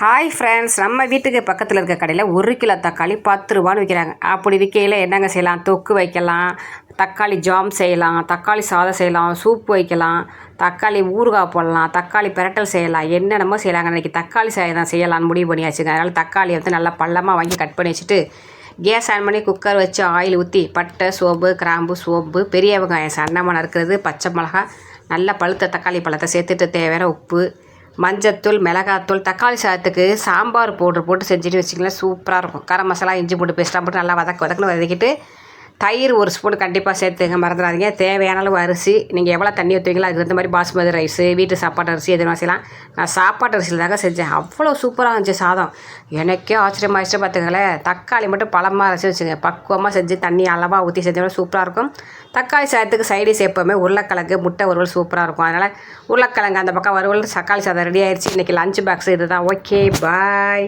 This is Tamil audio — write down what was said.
ஹாய் ஃப்ரெண்ட்ஸ், நம்ம வீட்டுக்கு பக்கத்தில் இருக்க கடையில் 1 கிலோ தக்காளி 10 ரூபான்னு விற்கிறாங்க. அப்படி விற்கையில் என்னங்க செய்யலாம்? தொக்கு வைக்கலாம், தக்காளி ஜாம் செய்யலாம், தக்காளி சாதம் செய்யலாம், சூப் வைக்கலாம், தக்காளி ஊறுகாய் போடலாம், தக்காளி பிரட்டல் செய்யலாம், என்னென்னமோ செய்யலாங்க. இன்றைக்கி தக்காளி சாதம் செய்யலாம்னு முடிவு பண்ணியாச்சுங்க. அதனால் தக்காளி நல்லா பள்ளமாக வாங்கி கட் பண்ணி வச்சுட்டு கேஸ் ஆன் பண்ணி குக்கர் வச்சு ஆயில் ஊற்றி பட்டை, சோம்பு, கிராம்பு, சோம்பு, பெரிய வெங்காயம் சன்னமாக நறுக்கிறது, பச்சை மிளகா, நல்லா பழுத்த தக்காளி பழத்தை சேர்த்துட்டு தேவையான உப்பு, மஞ்சத்தூள், மிளகாத்தூள், தக்காளி சாதத்துக்கு சாம்பார் பவுட்ரு போட்டு செஞ்சுட்டு வச்சிக்கலாம், சூப்பராக இருக்கும். கரம் மசாலா, இஞ்சி பூண்டு பேஸ்ட்டாக போட்டு நல்லா வதக்கணும். வதக்கிட்டு தயிர் 1 ஸ்பூன் கண்டிப்பாக சேர்த்துங்க, மறந்துடாதீங்க. தேவையான அளவு அரிசி, நீங்கள் எவ்வளோ தண்ணி ஊற்றுவீங்களோ அதுக்கு தகுந்த மாதிரி பாஸ்மதி ரைஸு, வீட்டு சாப்பாட்டு அரிசி எதுவும் செய்யலாம். நான் சாப்பாட்டு அரிசியில் தாங்க செஞ்சேன். அவ்வளோ சூப்பராக இருந்துச்சு சாதம். எனக்கே ஆச்சரியமாகிடுச்சு பார்த்துங்களேன். தக்காளி மட்டும் பழமாக அரைச்சி வச்சுங்க, பக்குவமாக செஞ்சு தண்ணி அளவாக ஊற்றி செஞ்சோம்னா சூப்பராக இருக்கும். தக்காளி சாதத்துக்கு சைடிஸ் எப்போவுமே உருளைக்கிழங்கு, முட்டை வறுவல் சூப்பராக இருக்கும். அதனால் உருளைக்கிழங்கு அந்த பக்கம் வறுவல், தக்காளி சாதம் ரெடி ஆயிடுச்சு. இன்றைக்கி லஞ்ச் பாக்ஸ் இது தான். ஓகே, பாய்.